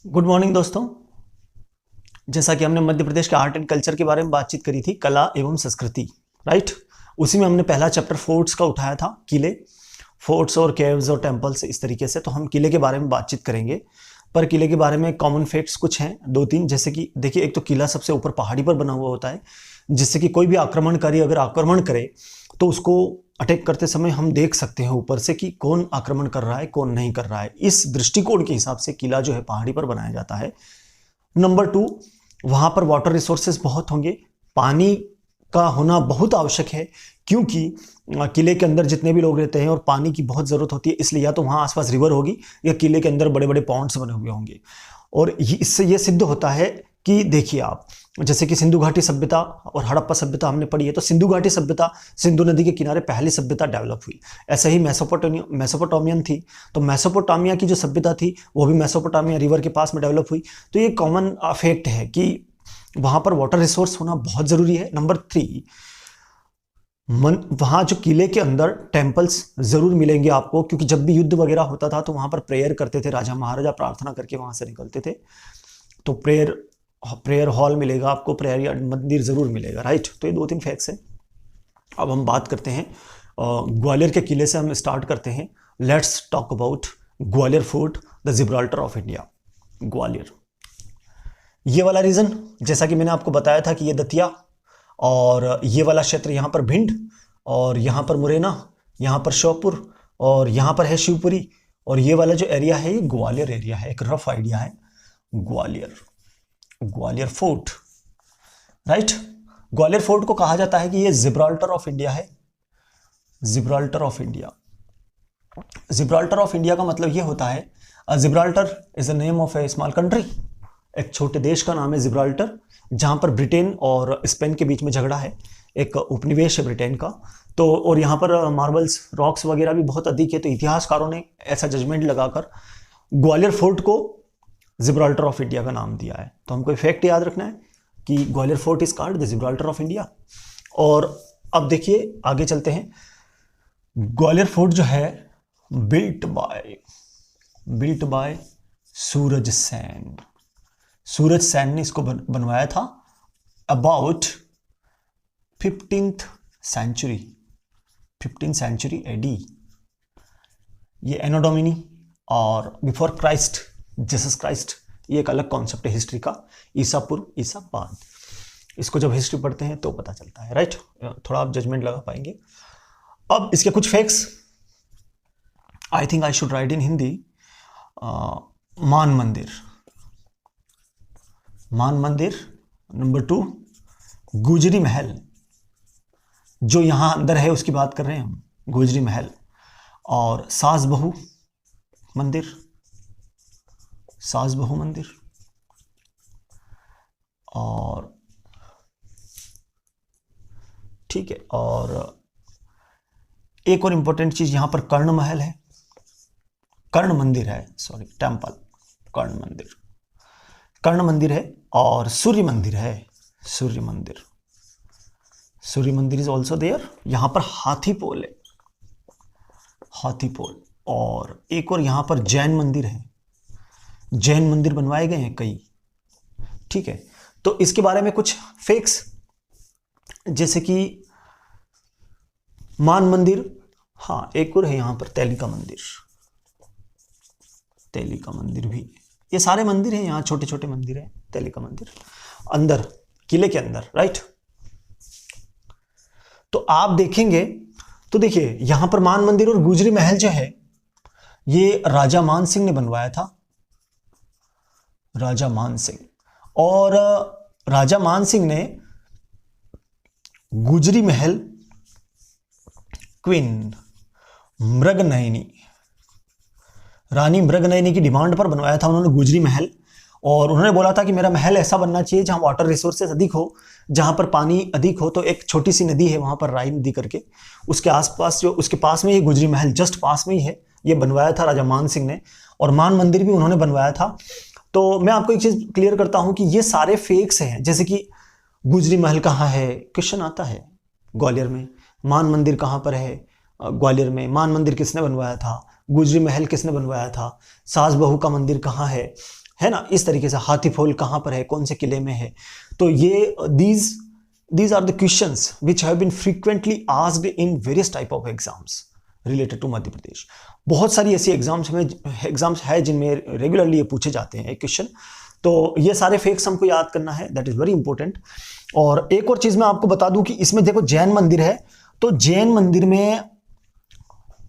Good morning दोस्तों। जैसा कि हमने मध्य प्रदेश के आर्ट एंड कल्चर के बारे में बातचीत करी थी, कला एवं संस्कृति, राइट। उसी में हमने पहला चैप्टर फोर्ट्स का उठाया था, किले, फोर्ट्स और केव्स और टेम्पल्स, इस तरीके से। तो हम किले के बारे में बातचीत करेंगे, पर किले के बारे में कॉमन फैक्ट्स कुछ हैं, दो तीन। जैसे कि देखिए, एक तो किला सबसे ऊपर पहाड़ी पर बना हुआ होता है, जिससे कि कोई भी आक्रमणकारी अगर आक्रमण करे तो उसको अटैक करते समय हम देख सकते हैं ऊपर से कि कौन आक्रमण कर रहा है, कौन नहीं कर रहा है। इस दृष्टिकोण के हिसाब से किला जो है पहाड़ी पर बनाया जाता है। नंबर 2, वहां पर वाटर रिसोर्सेज बहुत होंगे, पानी का होना बहुत आवश्यक है, क्योंकि किले के अंदर जितने भी लोग रहते हैं और पानी की बहुत ज़रूरत होती है, इसलिए या तो वहाँ आसपास रिवर होगी या किले के अंदर बड़े बड़े पॉन्ड्स बने हुए होंगे। और इससे ये सिद्ध होता है कि देखिए आप, जैसे कि सिंधु घाटी सभ्यता और हड़प्पा सभ्यता हमने पढ़ी है, तो सिंधु घाटी सभ्यता सिंधु नदी के किनारे पहली सभ्यता डेवलप हुई। ऐसे ही मेसोपोटामियन थी, तो मेसोपोटामिया की जो सभ्यता थी वो भी मेसोपोटामिया रिवर के पास में डेवलप हुई। तो ये कॉमन फैक्ट है कि वहां पर वाटर रिसोर्स होना बहुत जरूरी है। नंबर 3, वहां जो किले के अंदर टेम्पल्स जरूर मिलेंगे आपको, क्योंकि जब भी युद्ध वगैरह होता था तो वहां पर प्रेयर करते थे, राजा महाराजा प्रार्थना करके वहां से निकलते थे। तो प्रेयर हॉल मिलेगा आपको, प्रेयर मंदिर जरूर मिलेगा, राइट। तो ये 2-3 फैक्ट्स हैं। अब हम बात करते हैं ग्वालियर के किले से, हम स्टार्ट करते हैं। Let's talk about Gwalior fort, the Gibraltar of India. Gwalior, ये वाला रीजन, जैसा कि मैंने आपको बताया था कि ये दतिया और ये वाला क्षेत्र, यहाँ पर भिंड और यहाँ पर मुरैना, यहाँ पर श्योपुर और यहाँ पर है शिवपुरी, और ये वाला जो एरिया है ये ग्वालियर एरिया है। एक रफ आइडिया है Gwalior fort, right. Gwalior fort को कहा जाता है कि ये जिब्राल्टर ऑफ इंडिया है। Gibraltar of India, Gibraltar of India का मतलब ये होता है, Gibraltar is the name of A small country, एक छोटे देश का नाम है जिब्राल्टर, जहां पर ब्रिटेन और स्पेन के बीच में झगड़ा है, एक उपनिवेश है ब्रिटेन का। तो और यहाँ पर मार्बल्स, रॉक्स वगैरह भी बहुत अधिक है, तो इतिहासकारों ने ऐसा जजमेंट लगाकर ग्वालियर फोर्ट को जिब्राल्टर ऑफ इंडिया का नाम दिया है। तो हमको फैक्ट याद रखना है कि Gwalior fort is called the Gibraltar of India. और अब देखिए आगे चलते हैं। ग्वालियर फोर्ट जो है बिल्ट बाय सूरज सेन। सूरज सेन ने इसको बनवाया था अबाउट 15th सेंचुरी एडी। ये एनो डोमिनी और बिफोर क्राइस्ट, जीसस क्राइस्ट, ये एक अलग कॉन्सेप्ट है हिस्ट्री का, ईसा पूर्व ईसा बाद। इसको जब हिस्ट्री पढ़ते हैं तो पता चलता है, राइट। थोड़ा आप जजमेंट लगा पाएंगे। अब इसके कुछ facts, I think I should write in Hindi. Man Mandir. Number 2, गुजरी महल, जो यहां अंदर है उसकी बात कर रहे हैं हम, गुजरी महल। और सास बहू मंदिर, और ठीक है। और एक और इंपॉर्टेंट चीज, यहां पर कर्ण महल है, कर्ण मंदिर है, सॉरी टेम्पल, कर्ण मंदिर है। और सूर्य मंदिर है, सूर्य मंदिर इज ऑल्सो देयर। यहां पर हाथी पोल है, और एक और यहां पर जैन मंदिर है, जैन मंदिर बनवाए गए हैं कई, ठीक है। तो इसके बारे में कुछ फैक्ट्स, जैसे कि मान मंदिर, हाँ एक और है यहां पर तेलिका मंदिर भी। ये सारे मंदिर हैं यहाँ, छोटे छोटे मंदिर हैं, तेलिका मंदिर अंदर किले के अंदर, राइट। तो आप देखेंगे तो देखिए यहां पर मान मंदिर और गुजरी महल जो है ये राजा मान सिंह ने बनवाया था, राजा मान सिंह। और राजा मान सिंह ने गुजरी महल क्वीन रानी मृगनयनी की डिमांड पर बनवाया था उन्होंने गुजरी महल। और उन्होंने बोला था कि मेरा महल ऐसा बनना चाहिए जहां वाटर रिसोर्सेज अधिक हो, जहां पर पानी अधिक हो। तो एक छोटी सी नदी है वहां पर, राई नदी करके, उसके आसपास जो उसके पास में ये गुजरी महल जस्ट पास में ही है, ये बनवाया था राजा मान सिंह ने। और मान मंदिर भी उन्होंने बनवाया था। तो मैं आपको एक चीज क्लियर करता हूं कि ये सारे फेक्स हैं, जैसे कि गुजरी महल कहाँ है, क्वेश्चन आता है ग्वालियर में। मान मंदिर कहाँ पर है ग्वालियर में, मान मंदिर किसने बनवाया था, गुजरी महल किसने बनवाया था, सास बहू का मंदिर कहाँ है है ना, इस तरीके से हाथीफोल कहाँ पर है, कौन से किले में है। तो ये these are the questions which have been frequently asked in various type of exams related to Madhya Pradesh. बहुत सारी ऐसी एग्जाम्स है जिनमें रेगुलरली ये पूछे जाते हैं क्वेश्चन। तो ये सारे फैक्ट्स हमको याद करना है, दैट इज वेरी इंपॉर्टेंट। और एक और चीज मैं आपको बता दूं कि इसमें देखो जैन मंदिर है, तो जैन मंदिर में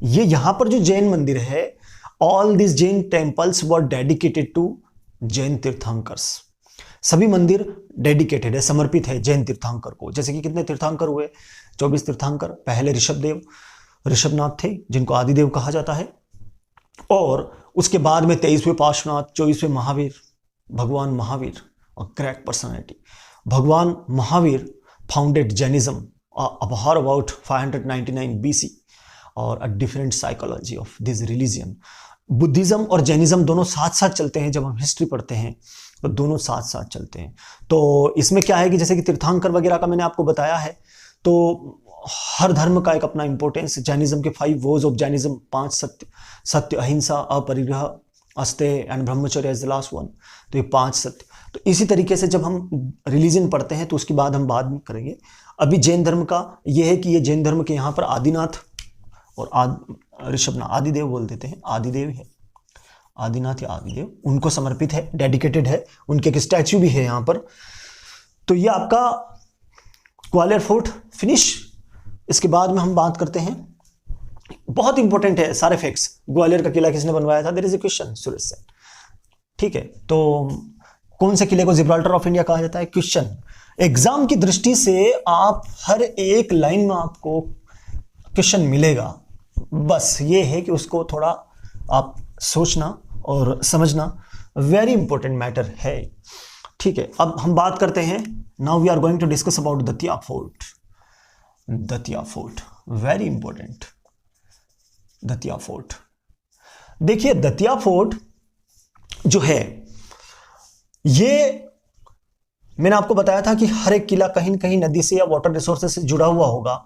ये यहां पर जो जैन मंदिर है, all this Jain temples were dedicated to Jain tirthankars. सभी मंदिर डेडिकेटेड है, समर्पित है जैन तीर्थंकर को। जैसे कि कितने तीर्थंकर हुए, 24 तीर्थंकर। पहले ऋषभनाथ थे जिनको आदिदेव कहा जाता है, और उसके बाद में 23वें पार्श्वनाथ, 24वें महावीर, भगवान महावीर, और ग्रेट पर्सनैलिटी। भगवान Mahavir founded Jainism about 599 BC और a different psychology of this religion. Buddhism और जैनिज्म दोनों साथ साथ चलते हैं, जब हम हिस्ट्री पढ़ते हैं तो दोनों साथ साथ चलते हैं। तो इसमें क्या है कि जैसे कि तीर्थंकर वगैरह का मैंने आपको बताया है, तो हर धर्म का एक अपना इंपॉर्टेंस। जैनिज्म के 5 वोज ऑफ जैनिज्म, 5 सत्य, अहिंसा, अपरिग्रह, अस्तेय एंड ब्रह्मचर्य इज द लास्ट वन। तो ये 5 सत्य। तो इसी तरीके से जब हम रिलीजन पढ़ते हैं तो उसके बाद हम बाद में करेंगे। अभी जैन धर्म का ये है कि ये जैन धर्म के यहाँ पर आदिनाथ और ऋषभनाथ, आदिदेव बोल देते हैं, आदिदेव है, आदिनाथ या आदिदेव, उनको समर्पित है, डेडिकेटेड है। उनके एक स्टैच्यू भी है यहाँ पर। तो ये आपका ग्वालियर फोर्ट फिनिश। इसके बाद में हम बात करते हैं, बहुत इंपॉर्टेंट है सारे फैक्ट्स। ग्वालियर का किला किसने बनवाया था, there is a question, Suresh Sen. ठीक है, तो कौन से किले को जिब्राल्टर ऑफ इंडिया कहा जाता है, क्वेश्चन। एग्जाम की दृष्टि से आप हर एक लाइन में आपको क्वेश्चन मिलेगा, बस ये है कि उसको थोड़ा आप सोचना और समझना, वेरी इंपॉर्टेंट मैटर है। ठीक है, अब हम बात करते हैं, now we are going to discuss about Datia fort. Datia fort very important. Datia fort, देखिए दतिया फोर्ट जो है, ये मैंने आपको बताया था कि हर एक किला कहीं न कहीं नदी से या वाटर रिसोर्सेज से जुड़ा हुआ होगा।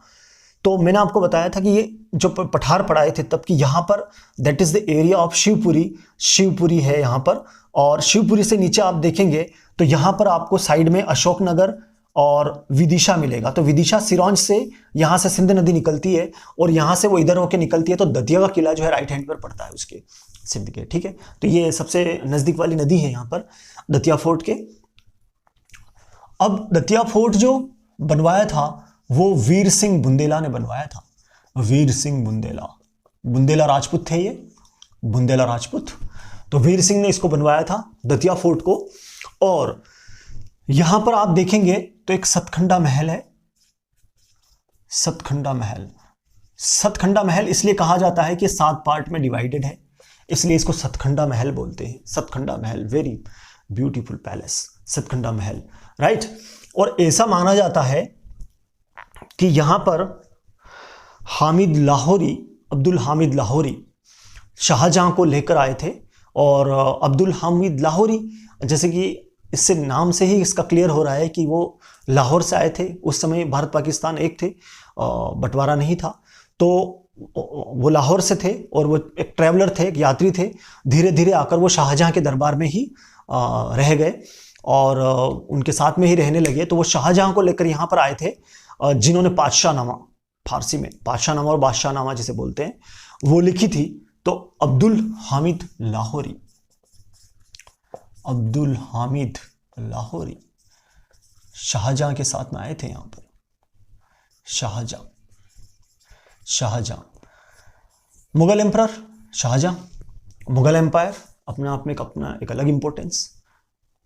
तो मैंने आपको बताया था कि ये जो पठार पढ़ाए थे तब कि यहाँ पर that is the area of Shivpuri. Shivpuri है यहाँ पर, और शिवपुरी से नीचे आप देखेंगे तो यहाँ पर आपको साइड में अशोकनगर और विदिशा मिलेगा। तो विदिशा सिरौंज से यहाँ से सिंध नदी निकलती है और यहाँ से वो इधर होके निकलती है। तो दतिया का किला जो है राइट हैंड पर पड़ता है उसके, सिंध के। ठीक है, तो ये सबसे नजदीक वाली नदी है यहाँ पर दतिया फोर्ट के। अब दतिया फोर्ट जो बनवाया था वो वीर सिंह बुंदेला ने बनवाया था। वीर सिंह बुंदेला, बुंदेला राजपूत थे ये, बुंदेला राजपूत। तो वीर सिंह ने इसको बनवाया था दतिया फोर्ट को। और यहां पर आप देखेंगे तो एक सतखंडा महल है। सतखंडा महल, सतखंडा महल इसलिए कहा जाता है कि 7 पार्ट में डिवाइडेड है, इसलिए इसको सतखंडा महल बोलते हैं। सतखंडा महल, वेरी ब्यूटीफुल पैलेस, सतखंडा महल, राइट। और ऐसा माना जाता है कि यहां पर हामिद लाहौरी, अब्दुल हामिद लाहौरी शाहजहां को लेकर आए थे। और अब्दुल हामिद लाहौरी, जैसे कि इससे नाम से ही इसका क्लियर हो रहा है कि वो लाहौर से आए थे। उस समय भारत पाकिस्तान एक थे, बंटवारा नहीं था। तो वो लाहौर से थे और वो एक ट्रैवलर थे, एक यात्री थे। धीरे धीरे आकर वो शाहजहां के दरबार में ही रह गए और उनके साथ में ही रहने लगे। तो वो शाहजहां को लेकर यहाँ पर आए थे, जिन्होंने पातशाहनामा, फारसी में पातशाहनामा और बादशाहनामा जिसे बोलते हैं, वो लिखी थी। तो अब्दुल हामिद लाहौरी, अब्दुल हामिद लाहौरी शाहजहां के साथ में आए थे यहां पर। शाहजहां, शाहजहां, मुगल एम्परर शाहजहां, मुगल एम्पायर अपने आप में अपना एक अलग importance.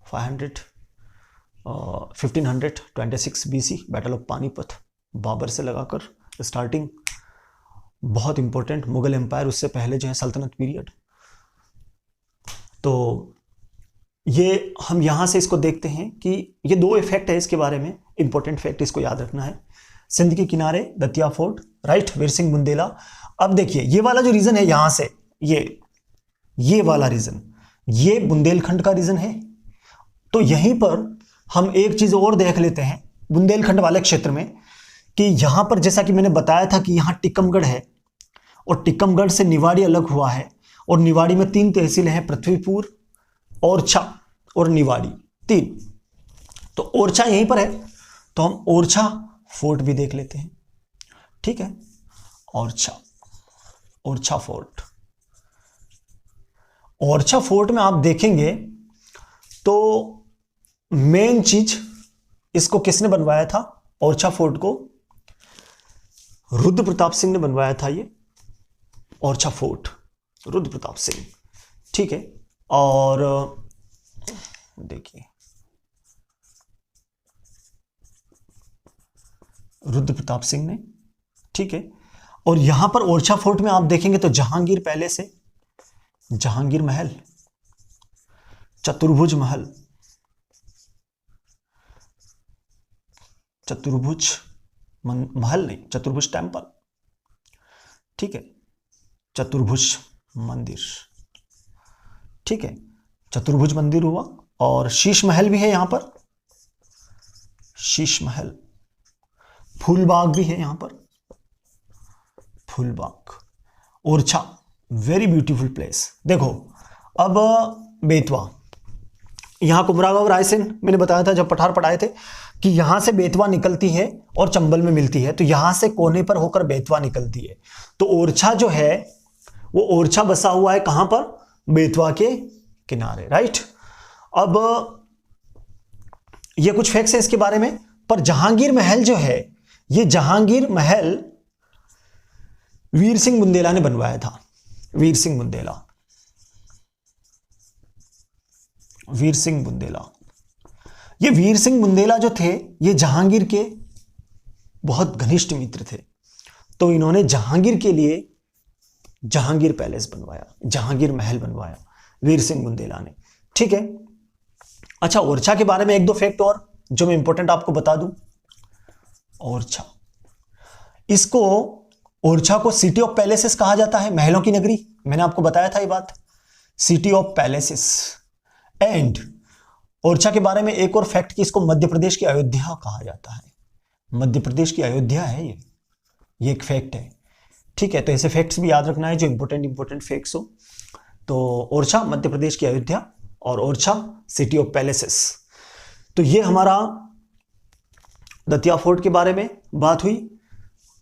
1526 BC battle of Panipat, Babur से लगाकर स्टार्टिंग, बहुत इंपॉर्टेंट। मुगल एम्पायर, उससे पहले जो है सल्तनत पीरियड। तो ये हम यहां से इसको देखते हैं कि ये 2 इफेक्ट है इसके बारे में, इंपॉर्टेंट फैक्ट इसको याद रखना है। सिंध के किनारे दतिया फोर्ट, राइट, वीर सिंह बुंदेला। अब देखिए ये वाला जो रीजन है यहां से, ये वाला रीजन, ये बुंदेलखंड का रीजन है। तो यहीं पर हम एक चीज और देख लेते हैं बुंदेलखंड वाले क्षेत्र में, कि यहां पर जैसा कि मैंने बताया था कि यहां टिकमगढ़ है और टिकमगढ़ से निवाड़ी अलग हुआ है। और निवाड़ी में 3 तहसीलें हैं, पृथ्वीपुर ओरछा और निवाड़ी, 3। तो ओरछा यहीं पर है, तो हम ओरछा फोर्ट भी देख लेते हैं। ठीक है, ओरछा फोर्ट। ओरछा फोर्ट में आप देखेंगे तो मेन चीज, इसको किसने बनवाया था? ओरछा फोर्ट को रुद्र प्रताप सिंह ने बनवाया था। ये ओरछा फोर्ट रुद्र प्रताप सिंह। ठीक है, और देखिए रुद्र प्रताप सिंह ने। ठीक है, और यहां पर ओरछा फोर्ट में आप देखेंगे तो जहांगीर पैलेस है, जहांगीर महल, चतुर्भुज महल, चतुर्भुज महल नहीं, चतुर्भुज टेम्पल। ठीक है, चतुर्भुज मंदिर। ठीक है, चतुर्भुज मंदिर हुआ, और शीश महल भी है यहां पर, शीश महल। फूलबाग भी है यहां पर, Phoolbagh. Orchha very beautiful place. देखो अब बेतवा, यहां कुमरागांव रायसेन मैंने बताया था जब पठार पढ़ाए थे कि यहां से बेतवा निकलती है और चंबल में मिलती है, तो यहां से कोने पर होकर बेतवा निकलती है। तो ओरछा जो है वो ओरछा बसा हुआ है कहां पर? बेतवा के किनारे, राइट। अब ये कुछ फैक्ट्स है इसके बारे में, पर जहांगीर महल जो है, ये जहांगीर महल वीर सिंह बुंदेला ने बनवाया था। वीर सिंह बुंदेला, वीर सिंह बुंदेला। ये वीर सिंह बुंदेला जो थे, ये जहांगीर के बहुत घनिष्ठ मित्र थे, तो इन्होंने जहांगीर के लिए जहांगीर पैलेस बनवाया, जहांगीर महल बनवाया वीर सिंह बुंदेला ने। ठीक है, अच्छा ओरछा के बारे में एक दो फैक्ट और जो मैं इंपॉर्टेंट आपको बता दूं। ओरछा, इसको ओरछा को सिटी ऑफ पैलेसेस कहा जाता है, महलों की नगरी। मैंने आपको बताया था ये बात, city of palaces. And Orchha के बारे में एक और फैक्ट कि इसको मध्य प्रदेश की अयोध्या कहा जाता है। मध्य प्रदेश की अयोध्या है ये एक फैक्ट है। ठीक है, तो ऐसे फैक्ट्स भी याद रखना है जो इंपॉर्टेंट फैक्ट्स हो। तो ओरछा मध्य प्रदेश की अयोध्या और ओरछा सिटी ऑफ पैलेसेस। तो ये हमारा दतिया फोर्ट के बारे में बात हुई,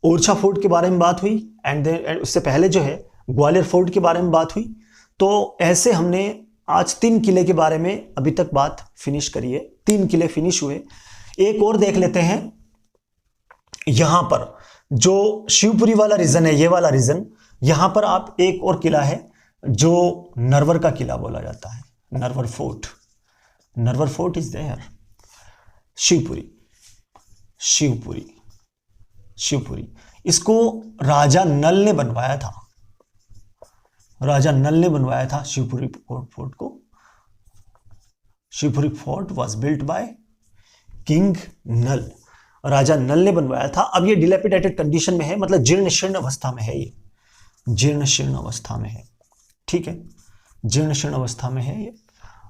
ओरछा फोर्ट के बारे में बात हुई, एंड उससे पहले जो है ग्वालियर फोर्ट के बारे में बात हुई। तो ऐसे हमने आज 3 किले के बारे में अभी तक बात फिनिश करी है। 3 किले फिनिश हुए। एक और देख लेते हैं, यहां पर जो शिवपुरी वाला रीजन है, ये वाला रीजन, यहां पर आप एक और किला है जो नरवर का किला बोला जाता है, Narwar fort. Narwar fort is there. Shivpuri, Shivpuri, Shivpuri. इसको राजा नल ने बनवाया था, राजा नल ने बनवाया था शिवपुरी फोर्ट को। Shivpuri fort was built by king Nal, राजा नल ने बनवाया था। अब ये डिलेपिडेटेड कंडीशन में है, मतलब जीर्ण शीर्ण अवस्था में है, ये जीर्ण शीर्ण अवस्था में है। ठीक है, जीर्ण शीर्ण अवस्था में है ये,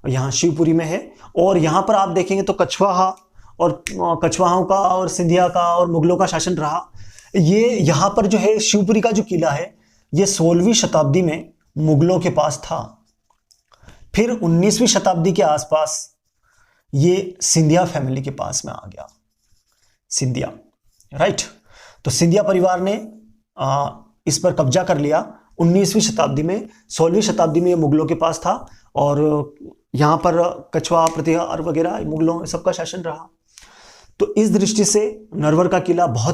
यहाँ शिवपुरी में है। और यहाँ पर आप देखेंगे तो कछवाहा और कछवाहों का और सिंधिया का और मुगलों का शासन रहा। ये यहाँ पर जो है शिवपुरी का जो किला है, ये 16वीं शताब्दी में मुगलों के पास था। फिर 19वीं शताब्दी के आसपास ये सिंधिया फैमिली के पास में आ गया, सिंधिया, राइट। तो सिंधिया परिवार ने इस पर कब्जा कर लिया 19वीं शताब्दी में। 16वीं शताब्दी में ये मुगलों के पास था और यहाँ पर कछवा, प्रतिहार वगैरह मुगलों सबका शासन रहा। तो इस दृष्टि से नरवर का किला बहुत